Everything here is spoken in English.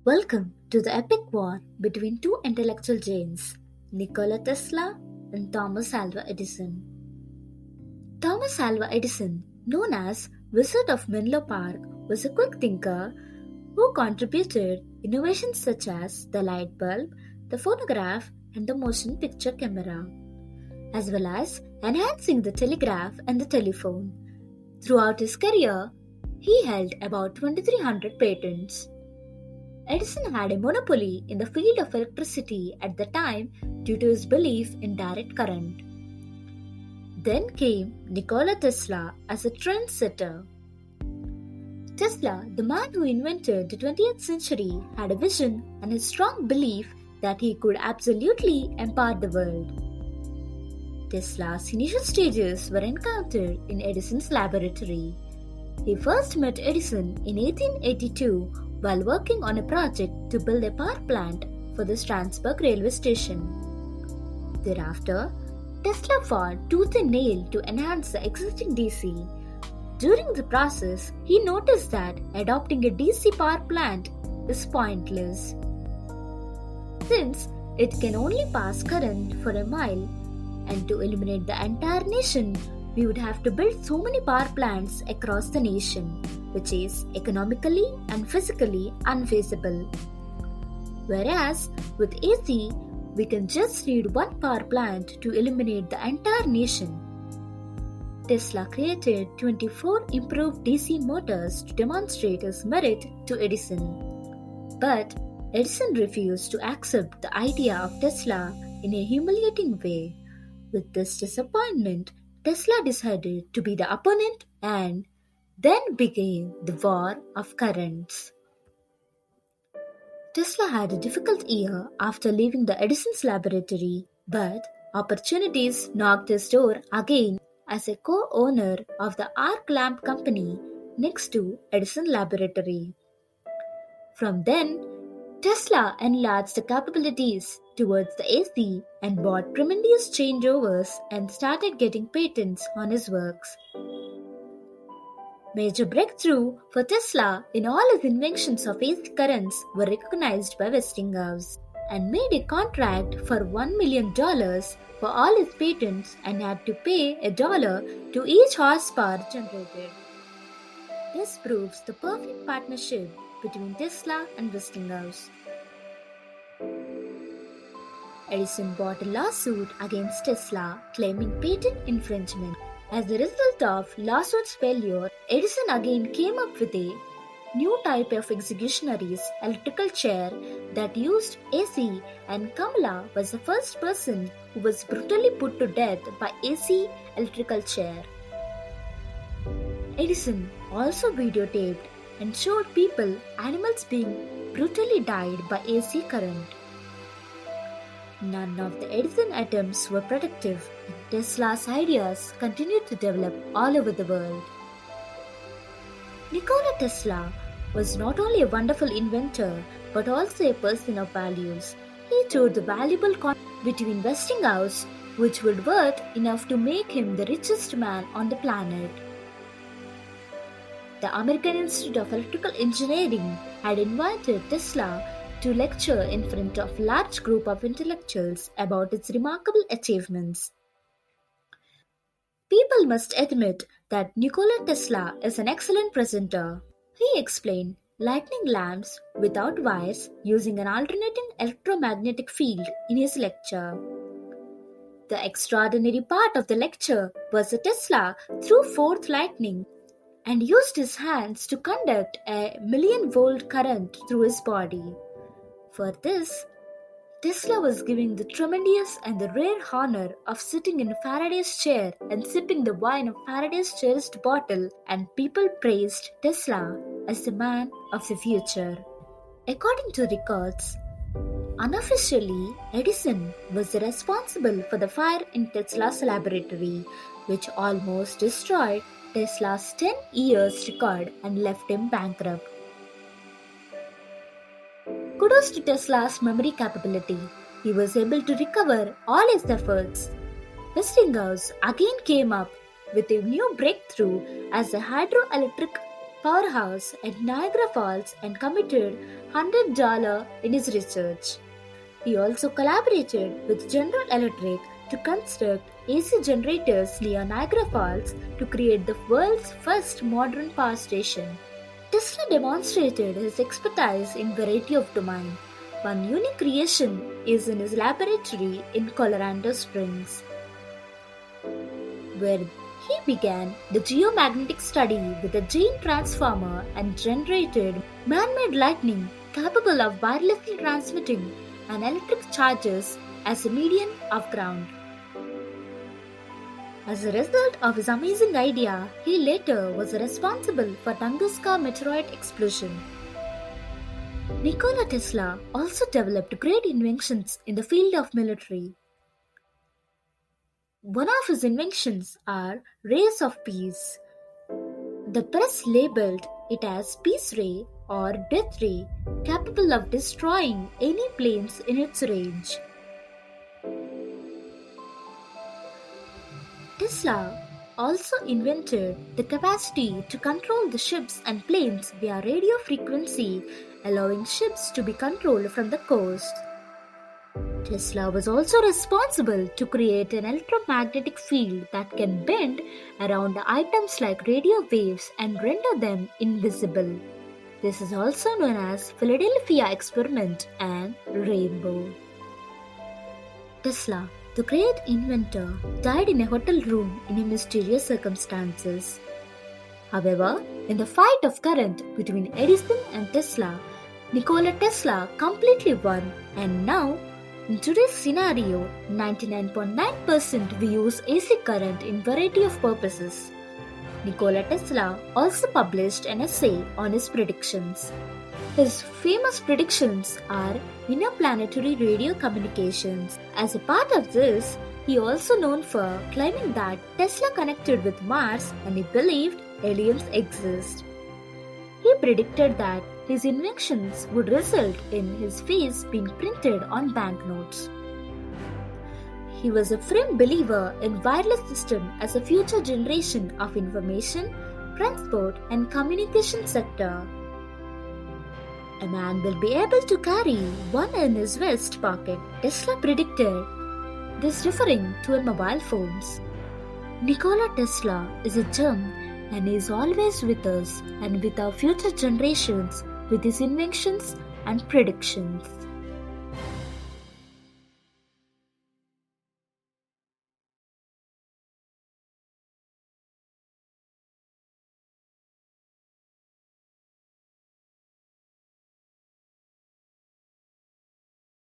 Welcome to the epic war between two intellectual giants, Nikola Tesla and Thomas Alva Edison. Thomas Alva Edison, known as Wizard of Menlo Park, was a quick thinker who contributed innovations such as the light bulb, the phonograph, and the motion picture camera, as well as enhancing the telegraph and the telephone. Throughout his career, he held about 2,300 patents. Edison had a monopoly in the field of electricity at the time due to his belief in direct current. Then came Nikola Tesla as a trendsetter. Tesla, the man who invented the 20th century, had a vision and a strong belief that he could absolutely empower the world. Tesla's initial stages were encountered in Edison's laboratory. He first met Edison in 1882 while working on a project to build a power plant for the Strasbourg railway station. Thereafter, Tesla fought tooth and nail to enhance the existing DC. During the process, he noticed that adopting a DC power plant is pointless, since it can only pass current for a mile, and to illuminate the entire nation, we would have to build so many power plants across the nation, which is economically and physically unfeasible. Whereas with AC, we can just need one power plant to illuminate the entire nation. Tesla created 24 improved DC motors to demonstrate his merit to Edison. But Edison refused to accept the idea of Tesla in a humiliating way. With this disappointment, Tesla decided to be the opponent, and then began the War of Currents. Tesla had a difficult year after leaving the Edison's laboratory, but opportunities knocked his door again as a co-owner of the arc lamp company next to Edison laboratory. From then, Tesla enlarged the capabilities towards the AC and bought tremendous changeovers and started getting patents on his works. Major breakthrough for Tesla in all his inventions of AC currents were recognized by Westinghouse and made a contract for $1 million for all his patents and had to pay $1 to each horsepower generated. This proves the perfect partnership between Tesla and Westinghouse. Edison brought a lawsuit against Tesla claiming patent infringement. As a result of lawsuit's failure, Edison again came up with a new type of executionaries electrical chair that used AC, and Kamala was the first person who was brutally put to death by AC electrical chair. Edison also videotaped and showed animals being brutally died by AC current. None of the Edison attempts were productive, and Tesla's ideas continued to develop all over the world. Nikola Tesla was not only a wonderful inventor but also a person of values. He toured the valuable between Westinghouse, which would worth enough to make him the richest man on the planet. The American Institute of Electrical Engineering had invited Tesla to lecture in front of a large group of intellectuals about its remarkable achievements. People must admit that Nikola Tesla is an excellent presenter. He explained lightning lamps without wires using an alternating electromagnetic field in his lecture. The extraordinary part of the lecture was that Tesla threw forth lightning and used his hands to conduct a 1,000,000-volt current through his body. For this, Tesla was given the tremendous and the rare honor of sitting in Faraday's chair and sipping the wine of Faraday's cherished bottle, and people praised Tesla as the man of the future. According to records, unofficially, Edison was responsible for the fire in Tesla's laboratory, which almost destroyed Tesla's 10 years record and left him bankrupt. Kudos to Tesla's memory capability. He was able to recover all his efforts. Westinghouse again came up with a new breakthrough as a hydroelectric powerhouse at Niagara Falls and committed $100 in his research. He also collaborated with General Electric to construct AC generators near Niagara Falls to create the world's first modern power station. Tesla demonstrated his expertise in a variety of domains. One unique creation is in his laboratory in Colorado Springs, where he began the geomagnetic study with a gene transformer and generated man-made lightning capable of wirelessly transmitting an electric charges as a medium of ground. As a result of his amazing idea, he later was responsible for Tunguska meteorite explosion. Nikola Tesla also developed great inventions in the field of military. One of his inventions are rays of peace. The press labeled it as peace ray or death ray, capable of destroying any planes in its range. Tesla also invented the capacity to control the ships and planes via radio frequency, allowing ships to be controlled from the coast. Tesla was also responsible to create an electromagnetic field that can bend around items like radio waves and render them invisible. This is also known as Philadelphia experiment and rainbow. Tesla, the great inventor, died in a hotel room in mysterious circumstances. However, in the fight of current between Edison and Tesla, Nikola Tesla completely won, and now, in today's scenario, 99.9% we use AC current in variety of purposes. Nikola Tesla also published an essay on his predictions. His famous predictions are interplanetary radio communications. As a part of this, he also known for claiming that Tesla connected with Mars and he believed aliens exist. He predicted that his inventions would result in his face being printed on banknotes. He was a firm believer in wireless system as a future generation of information, transport and communication sector. A man will be able to carry one in his vest pocket, Tesla predicted, this referring to mobile phones. Nikola Tesla is a gem and is always with us and with our future generations with his inventions and predictions.